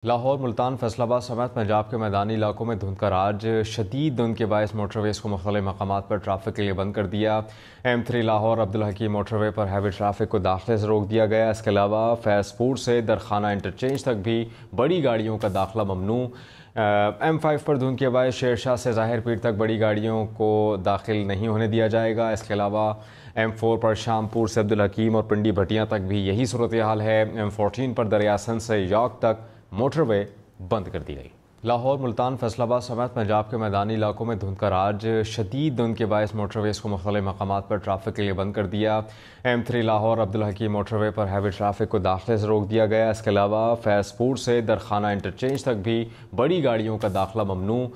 لاہور، ملتان، فیصل آباد سمیت پنجاب کے میدانی علاقوں میں دھند کا راج شدید دھند کے باعث موٹر ویز کو مختلف مقامات پر ٹریفک کے لیے بند کر دیا۔ M3 لاہور عبدالحکیم موٹر وے پر ہیوی ٹریفک کو داخلے سے روک دیا گیا۔ اس کے علاوہ فیض پور سے درخانہ انٹرچینج تک بھی بڑی گاڑیوں کا داخلہ ممنوع۔ M5 پر دھند کے باعث شیر شاہ سے ظاہر پیر تک بڑی گاڑیوں کو داخل نہیں ہونے دیا جائے گا۔ اس کے علاوہ M4 پر شام پور سے عبدالحکیم اور پنڈی بھٹیاں تک بھی یہی صورتحال ہے۔ M14 پر دریا سندھ سے یاک تک موٹر وے بند کر دی گئی۔ لاہور، ملتان، فیصل آباد سمیت پنجاب کے میدانی علاقوں میں دھند کا راج شدید دھند کے باعث موٹر ویز کو مختلف مقامات پر ٹریفک کے لیے بند کر دیا۔ M3 لاہور عبدالحکیم موٹر وے پر ہیوی ٹریفک کو داخلے سے روک دیا گیا۔ اس کے علاوہ فیض پور سے درخانہ انٹرچینج تک بھی بڑی گاڑیوں کا داخلہ ممنوع۔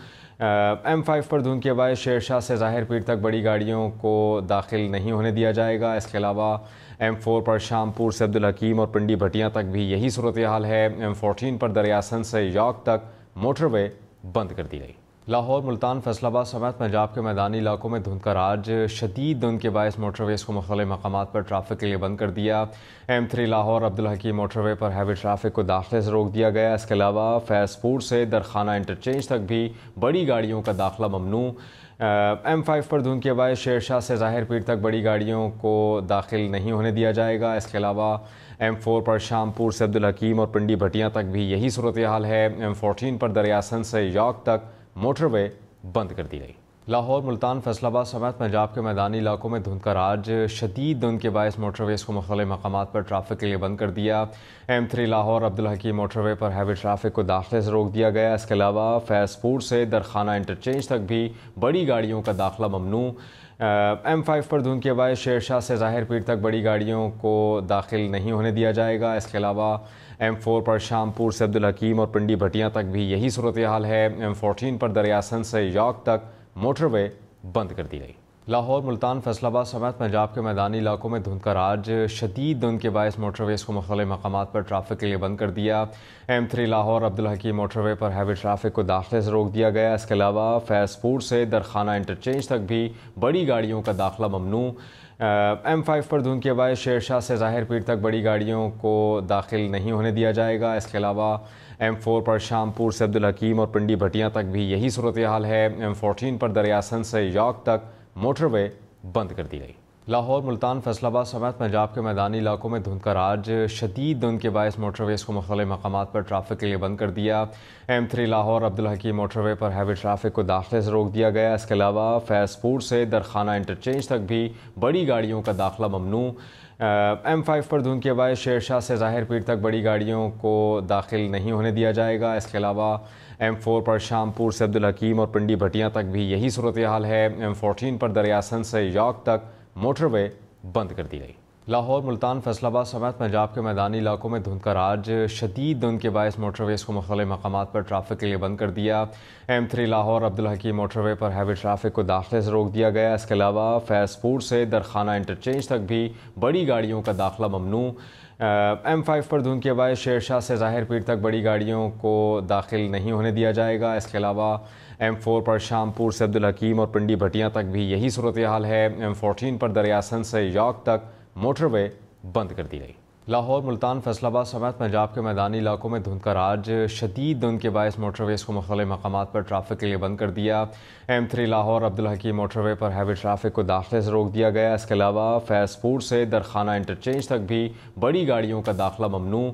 M5 پر دھند کے باعث شیر شاہ سے ظاہر پیر تک بڑی گاڑیوں کو داخل نہیں ہونے دیا جائے گا۔ اس کے علاوہ M4 پر شام پور سے عبدالحکیم اور پنڈی بھٹیاں تک بھی یہی صورتحال ہے۔ M14 پر دریا سندھ سے یاک تک موٹر وے بند کر دی گئی۔ لاہور، ملتان، فیصل آباد سمیت پنجاب کے میدانی علاقوں میں دھند کا راج شدید دھند کے باعث موٹر ویز کو مختلف مقامات پر ٹریفک کے لیے بند کر دیا۔ M3 لاہور عبدالحکیم موٹر وے پر ہیوی ٹریفک کو داخلے سے روک دیا گیا۔ اس کے علاوہ فیض پور سے درخانہ انٹرچینج تک بھی بڑی گاڑیوں کا داخلہ ممنوع۔ M5 پر دھند کے باعث شیر شاہ سے ظاہر پیر تک بڑی گاڑیوں کو داخل نہیں ہونے دیا جائے گا۔ اس کے علاوہ M4 پر شام پور سے عبدالحکیم اور پنڈی بھٹیاں تک بھی یہی صورتحال ہے۔ M14 پر دریا سندھ سے یاک تک موٹر وے بند کر دی گئی۔ لاہور، ملتان، فیصل آباد سمیت پنجاب کے میدانی علاقوں میں دھند کا راج شدید دھند کے باعث موٹر ویز کو مختلف مقامات پر ٹریفک کے لیے بند کر دیا۔ M3 لاہور عبدالحکیم موٹر وے پر ہیوی ٹریفک کو داخلے سے روک دیا گیا۔ اس کے علاوہ فیض پور سے درخانہ انٹرچینج تک بھی بڑی گاڑیوں کا داخلہ ممنوع۔ M5 پر دھند کے باعث شیر شاہ سے ظاہر پیر تک بڑی گاڑیوں کو داخل نہیں ہونے دیا جائے گا۔ اس کے علاوہ M4 پر شام پور سے عبدالحکیم اور پنڈی بھٹیاں تک بھی یہی صورتحال ہے۔ M14 پر دریا سندھ سے یاک تک موٹر وے بند کر دی گئی۔ لاہور، ملتان، فیصل آباد سمیت پنجاب کے میدانی علاقوں میں دھند کا راج شدید دھند کے باعث موٹر ویز کو مختلف مقامات پر ٹریفک کے لیے بند کر دیا۔ M3 لاہور عبدالحکیم موٹر وے پر ہیوی ٹریفک کو داخلے سے روک دیا گیا۔ اس کے علاوہ فیض پور سے درخانہ انٹرچینج تک بھی بڑی گاڑیوں کا داخلہ ممنوع۔ M5 پر دھند کے باعث شیر شاہ سے ظاہر پیر تک بڑی گاڑیوں کو داخل نہیں ہونے دیا جائے گا۔ اس کے علاوہ M4 پر شام پور سے عبدالحکیم اور پنڈی بھٹیاں تک بھی یہی صورتحال ہے۔ M14 پر دریا سندھ سے یاک تک موٹر وے بند کر دی گئی۔ لاہور، ملتان، فیصل آباد سمیت پنجاب کے میدانی علاقوں میں دھند کا راج شدید دھند کے باعث موٹر ویز کو مختلف مقامات پر ٹریفک کے لیے بند کر دیا۔ M3 لاہور عبدالحکیم موٹر وے پر ہیوی ٹریفک کو داخلے سے روک دیا گیا۔ اس کے علاوہ فیض پور سے درخانہ انٹرچینج تک بھی بڑی گاڑیوں کا داخلہ ممنوع۔ M5 پر دھند کے باعث شیر شاہ سے ظاہر پیر تک بڑی گاڑیوں کو داخل نہیں ہونے دیا جائے گا۔ اس کے علاوہ M4 پر شام پور سے عبدالحکیم اور پنڈی بھٹیاں تک بھی یہی صورتحال ہے۔ M14 پر دریا سندھ سے یاک تک موٹر وے بند کر دی گئی۔ لاہور، ملتان، فیصل آباد سمیت پنجاب کے میدانی علاقوں میں دھند کا راج شدید دھند کے باعث موٹر ویز کو مختلف مقامات پر ٹریفک کے لیے بند کر دیا۔ M3 لاہور عبدالحکیم موٹر وے پر ہیوی ٹریفک کو داخلے سے روک دیا گیا۔ اس کے علاوہ فیض پور سے درخانہ انٹرچینج تک بھی بڑی گاڑیوں کا داخلہ ممنوع۔ M5 پر دھند کے باعث شیر شاہ سے ظاہر پیر تک بڑی گاڑیوں کو داخل نہیں ہونے دیا جائے گا۔ اس کے علاوہ M4 پر شام پور سے عبدالحکیم اور پنڈی بھٹیاں تک بھی یہی صورتحال ہے۔ M14 پر دریا سندھ سے یاک تک موٹر وے بند کر دی گئی۔ لاہور، ملتان، فیصل آباد سمیت پنجاب کے میدانی علاقوں میں دھند کا راج شدید دھند کے باعث موٹر ویز کو مختلف مقامات پر ٹریفک کے لیے بند کر دیا۔ M3 لاہور عبدالحکیم موٹر وے پر ہیوی ٹریفک کو داخلے سے روک دیا گیا۔ اس کے علاوہ فیض پور سے درخانہ انٹرچینج تک بھی بڑی گاڑیوں کا داخلہ ممنوع۔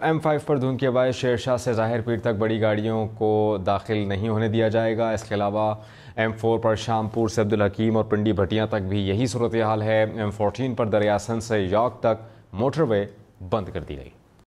M5 پر دھند کے باعث شیر شاہ سے ظاہر پیر تک بڑی گاڑیوں کو داخل نہیں ہونے دیا جائے گا۔ اس کے علاوہ M4 پر شام پور سے عبدالحکیم اور پنڈی بھٹیاں تک بھی یہی صورتحال ہے۔ M14 پر دریا سندھ سے یاک تک موٹر وے بند کر دی گئی۔